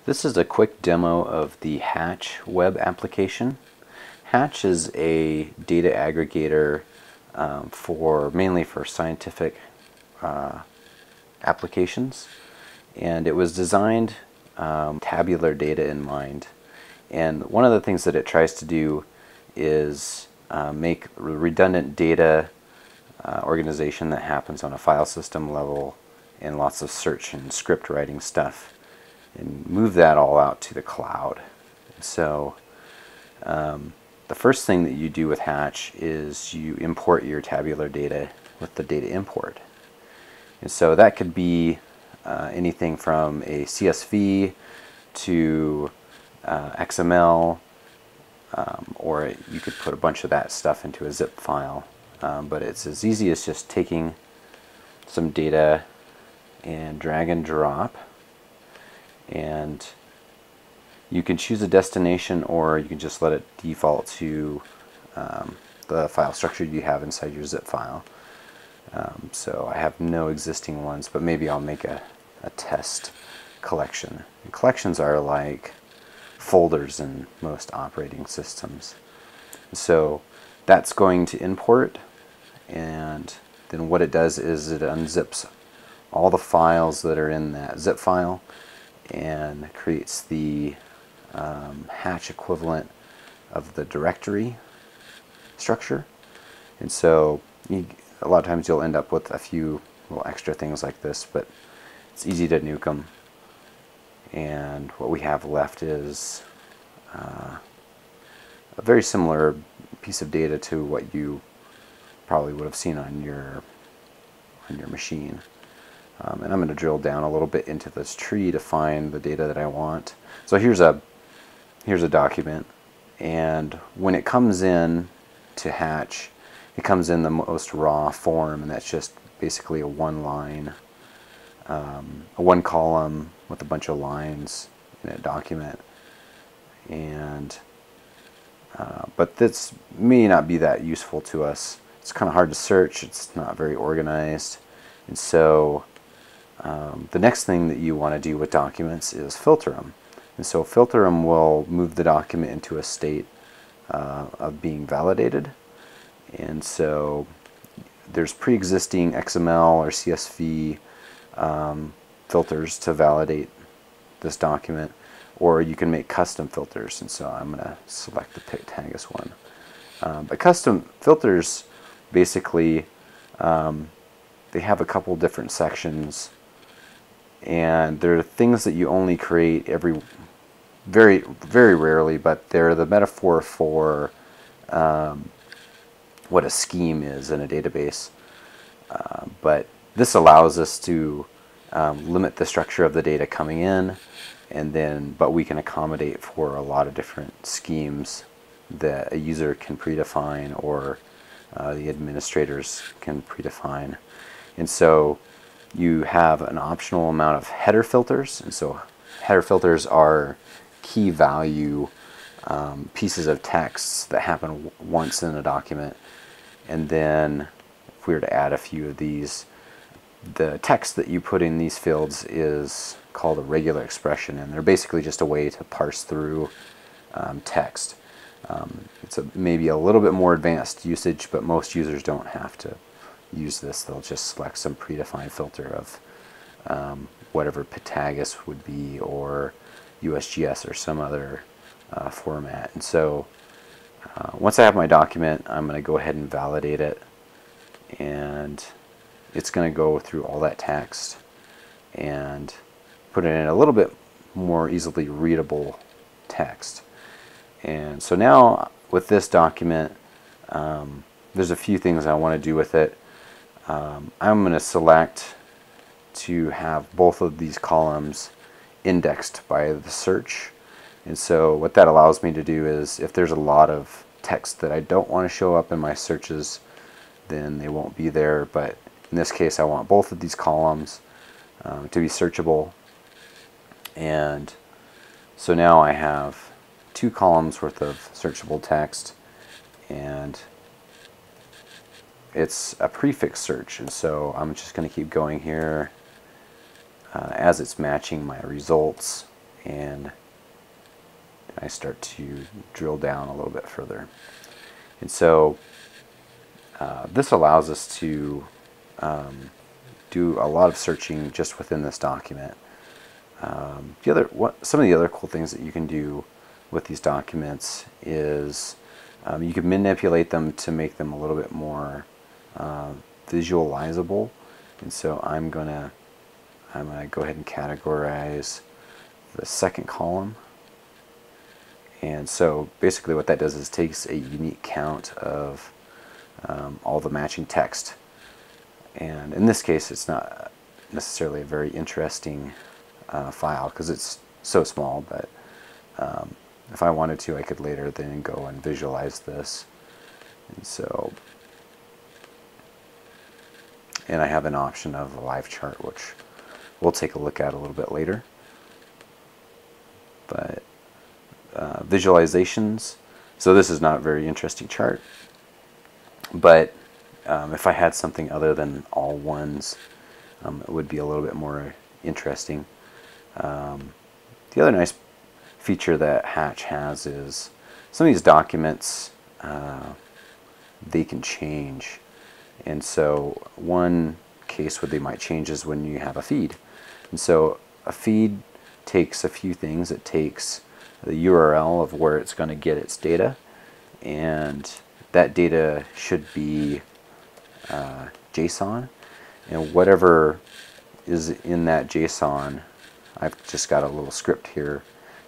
This is a quick demo of the Hatch web application. Hatch is a data aggregator mainly for scientific applications, and it was designed tabular data in mind. And one of the things that it tries to do is make redundant data organization that happens on a file system level and lots of search and script writing stuff, and move that all out to the cloud. So the first thing that you do with Hatch is you import your tabular data with the data import. And so that could be anything from a CSV to XML, or you could put a bunch of that stuff into a zip file. But it's as easy as just taking some data and drag and drop, and you can choose a destination, or you can just let it default to the file structure you have inside your zip file. So I have no existing ones, but maybe I'll make a test collection. And collections are like folders in most operating systems. So that's going to import, and then what it does is it unzips all the files that are in that zip file and creates the Hatch equivalent of the directory structure. And so a lot of times you'll end up with a few little extra things like this, but it's easy to nuke them. And what we have left is a very similar piece of data to what you probably would have seen on your machine. And I'm going to drill down a little bit into this tree to find the data that I want. So here's a document, and when it comes in to Hatch, it comes in the most raw form, and that's just basically a one line, a one column with a bunch of lines in a document. And but this may not be that useful to us. It's kind of hard to search. It's not very organized, and so the next thing that you want to do with documents is filter them. And so filter them will move the document into a state of being validated. And so there's pre-existing XML or CSV filters to validate this document, or you can make custom filters. And so I'm going to select the Pictagus one. But custom filters, basically, they have a couple different sections, and they're things that you only create very, very rarely, but they're the metaphor for what a scheme is in a database. But this allows us to limit the structure of the data coming in, but we can accommodate for a lot of different schemes that a user can predefine, or the administrators can predefine. And so you have an optional amount of header filters, and so header filters are key value pieces of text that happen once in a document. And then if we were to add a few of these, the text that you put in these fields is called a regular expression, and they're basically just a way to parse through text. It's maybe a little bit more advanced usage, but most users don't have to use this. They'll just select some predefined filter of whatever Pictagus would be, or USGS, or some other format. And so once I have my document, I'm going to go ahead and validate it, and it's going to go through all that text and put it in a little bit more easily readable text. And so now with this document, there's a few things I want to do with it. I'm going to select to have both of these columns indexed by the search. And so what that allows me to do is, if there's a lot of text that I don't want to show up in my searches, then they won't be there. But in this case, I want both of these columns to be searchable. And so now I have 2 columns worth of searchable text, and it's a prefix search. And so I'm just going to keep going here as it's matching my results, and I start to drill down a little bit further. And so this allows us to do a lot of searching just within this document. Some of the other cool things that you can do with these documents is you can manipulate them to make them a little bit more visualizable. And so I'm gonna go ahead and categorize the second column. And so basically what that does is takes a unique count of all the matching text. And in this case, it's not necessarily a very interesting file because it's so small, but if I wanted to, I could later then go and visualize this. And so, and I have an option of a live chart, which we'll take a look at a little bit later. But visualizations, so this is not a very interesting chart, but if I had something other than all ones, it would be a little bit more interesting. The other nice feature that Hatch has is some of these documents, they can change. And so one case where they might change is when you have a feed. And so a feed takes a few things. It takes the URL of where it's going to get its data, and that data should be JSON, and whatever is in that JSON, I've just got a little script here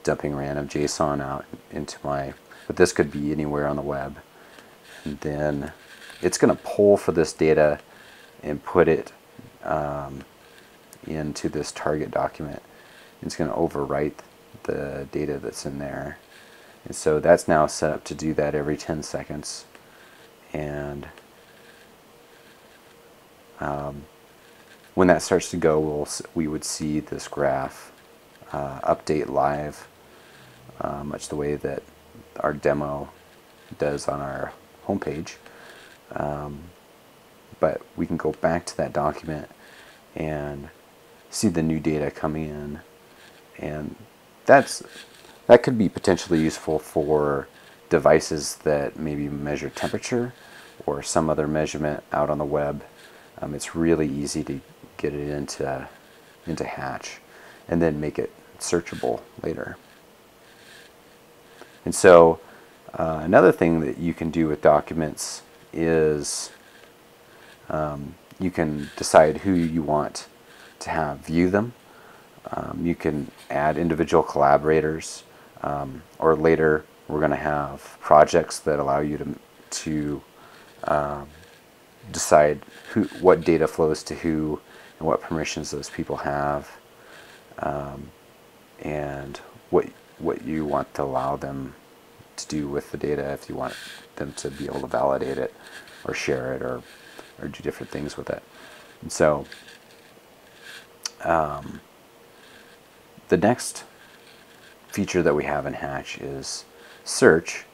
dumping random JSON out into but this could be anywhere on the web, and then it's going to pull for this data and put it into this target document. It's going to overwrite the data that's in there, and so that's now set up to do that every 10 seconds. And when that starts to go, we would see this graph update live, much the way that our demo does on our homepage. But we can go back to that document and see the new data coming in, and that could be potentially useful for devices that maybe measure temperature or some other measurement out on the web. It's really easy to get it into Hatch and then make it searchable later. And so another thing that you can do with documents is you can decide who you want to have view them. You can add individual collaborators, or later we're going to have projects that allow you to decide what data flows to who and what permissions those people have, and what you want to allow them to do with the data, if you want them to be able to validate it or share it or do different things with it. And so the next feature that we have in Hatch is search.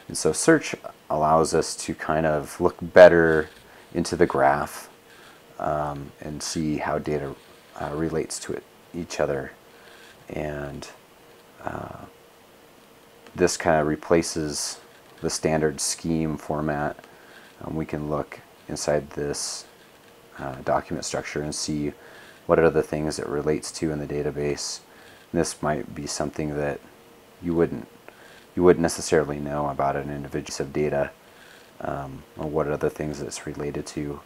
And so search allows us to kind of look better into the graph and see how data relates to each other. And this kind of replaces the standard scheme format. We can look inside this document structure and see what are the things it relates to in the database. And this might be something that you wouldn't necessarily know about an individual piece of data, or what are the things it's related to.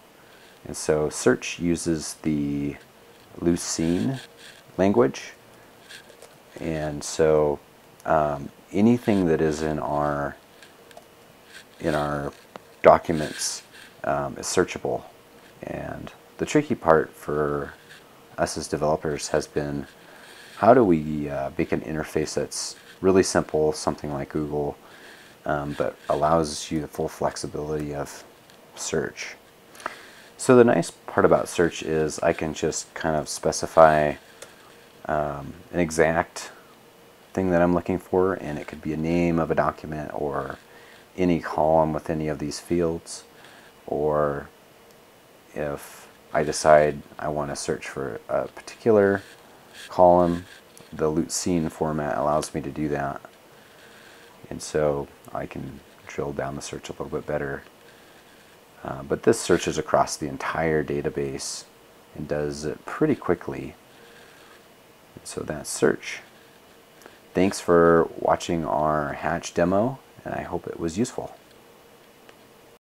And so search uses the Lucene language, and so anything that is in our documents is searchable. And the tricky part for us as developers has been, how do we make an interface that's really simple, something like Google, but allows you the full flexibility of search. So the nice part about search is I can just kind of specify an exact thing that I'm looking for, and it could be a name of a document or any column with any of these fields. Or if I decide I want to search for a particular column, the Lucene format allows me to do that. And so I can drill down the search a little bit better. But this searches across the entire database and does it pretty quickly. And so that's search. Thanks for watching our Hatch demo, and I hope it was useful.